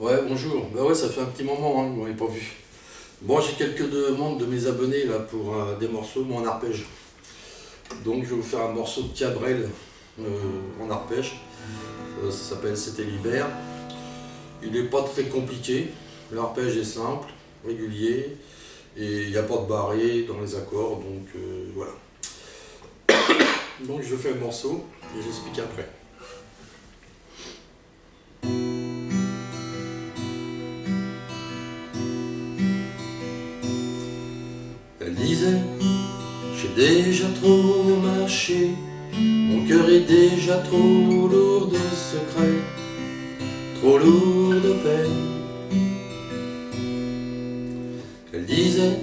Ouais, bonjour. Bah ouais, ça fait un petit moment, hein, vous m'avez pas vu. Bon, j'ai quelques demandes de mes abonnés là pour des morceaux, moi en arpège. Donc, je vais vous faire un morceau de Cabrel en arpège. Ça s'appelle C'était l'hiver. Il n'est pas très compliqué. L'arpège est simple, régulier, et il n'y a pas de barré dans les accords, donc voilà. Donc, je fais le morceau et j'explique après. Elle disait, j'ai déjà trop marché, mon cœur est déjà trop lourd de secrets, trop lourd de peine. Elle disait,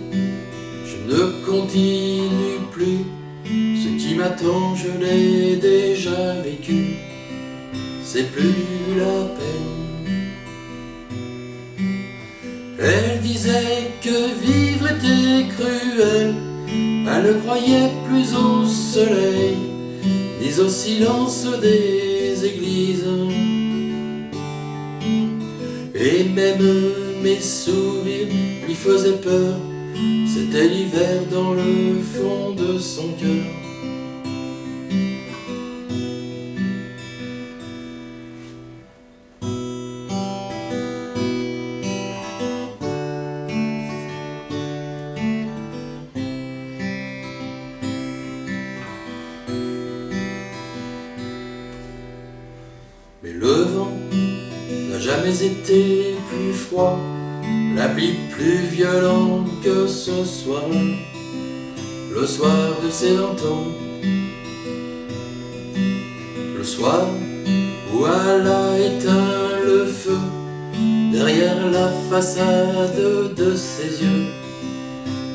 je ne continue plus, ce qui m'attend je l'ai déjà vécu, c'est plus la peine. Elle disait que vivre était cruel, elle ne croyait plus au soleil, ni au silence des églises. Et même mes sourires lui faisaient peur, c'était l'hiver dans le fond de son cœur. Mais le vent n'a jamais été plus froid, la pluie plus violente que ce soir-là, le soir de ses 20 ans. Le soir où elle a éteint le feu derrière la façade de ses yeux,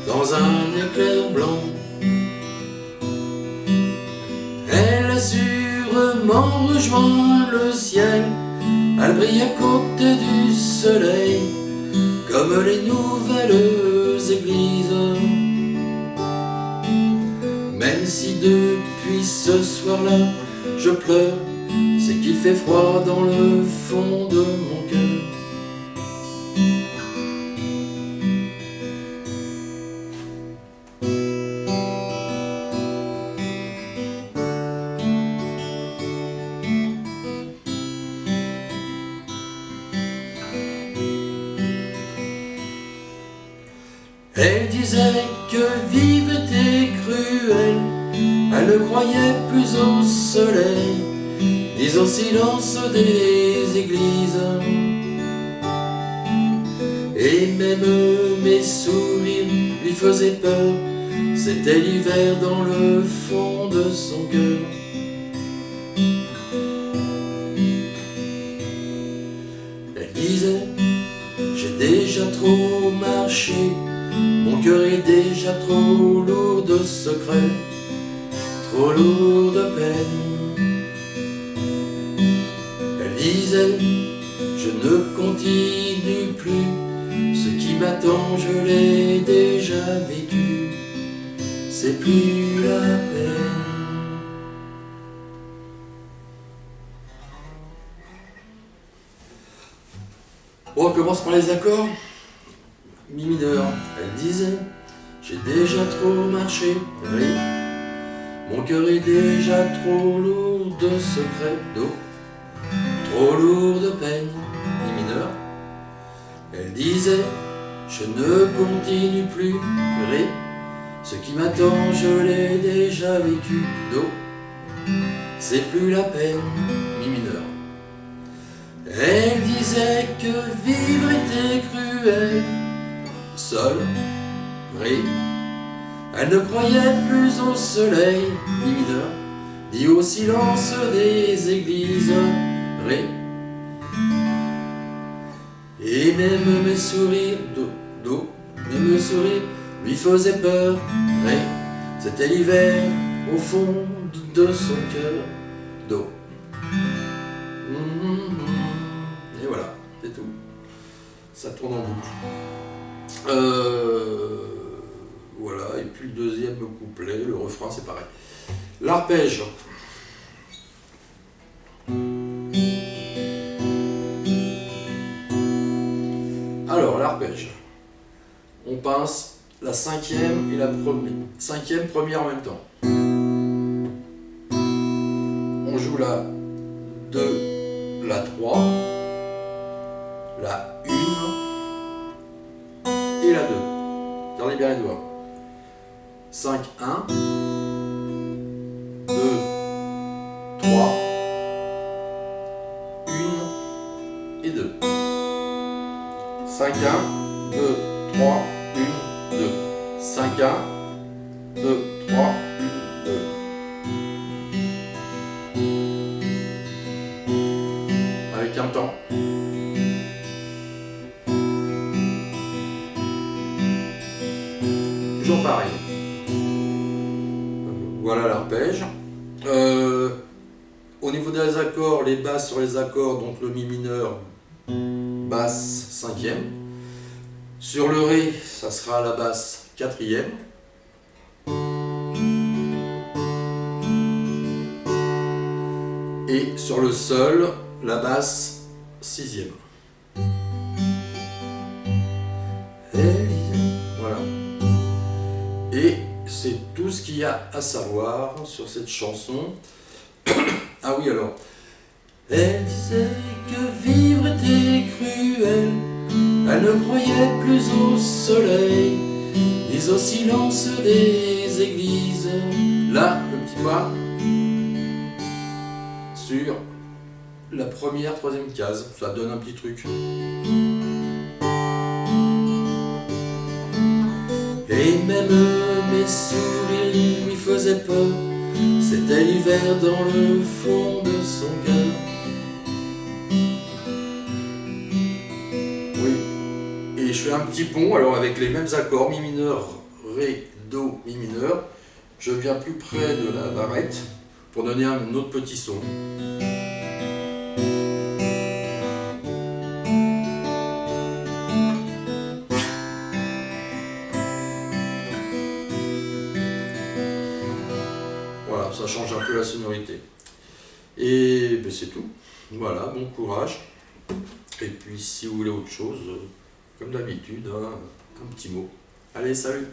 dans un éclair blanc. Elle a sûrement rejoint le ciel, elle brille à côté du soleil, comme les nouvelles églises. Même si depuis ce soir-là je pleure, c'est qu'il fait froid dans le fond de mon cœur. Elle disait que vivre était cruel, elle ne croyait plus au soleil, ni au silence des églises. Et même mes sourires lui faisaient peur, c'était l'hiver dans le fond de son cœur. Elle disait, j'ai déjà trop marché, mon cœur est déjà trop lourd de secrets, trop lourd de peine. Elle disait, je ne continue plus, ce qui m'attend je l'ai déjà vécu, c'est plus la peine. Bon, on commence par les accords. Mi mineur, elle disait, j'ai déjà trop marché, ré. Mon cœur est déjà trop lourd de secrets, do. Trop lourd de peine, mi mineur. Elle disait, je ne continue plus, ré. Ce qui m'attend, je l'ai déjà vécu, do. C'est plus la peine, mi mineur. Elle disait que vivre était cruel, sol, ré. Elle ne croyait plus au soleil, mi mineur, ni au silence des églises, ré. Et même mes sourires, do, même mes sourires lui faisaient peur, ré. C'était l'hiver au fond de son cœur, do. Et voilà, c'est tout. Ça tourne en boucle. Voilà, et puis le deuxième couplet, le refrain, c'est pareil. L'arpège. Alors, l'arpège. On pince la cinquième et la première. Cinquième, première en même temps. On joue la 2, la 3, la 1 et la 2. Gardez bien les doigts. 5, 1, 2, 3, 1 et 2. 5, 1, 2, 3, 1, 2. 5, 1, 2, 3, 1, 2. Avec un temps. Toujours pareil. Voilà l'arpège. Au niveau des accords, les basses sur les accords, donc le mi mineur, basse cinquième. Sur le ré, ça sera la basse quatrième. Et sur le sol, la basse sixième. Voilà. Et c'est tout ce qu'il y a à savoir sur cette chanson. Ah oui, alors. Elle disait que vivre était cruel. Elle ne croyait plus au soleil, ni au silence des églises. Là, le petit doigt sur la première, troisième case. Ça donne un petit truc. Et même mes sourires lui faisaient peur. C'était l'hiver dans le fond de son cœur. Oui. Et je fais un petit pont, alors avec les mêmes accords, mi mineur, ré, do, mi mineur. Je viens plus près de la barrette pour donner un autre petit son. Voilà, ça change un peu la sonorité. Et ben c'est tout. Voilà, bon courage. Et puis si vous voulez autre chose, comme d'habitude, hein, un petit mot. Allez, salut!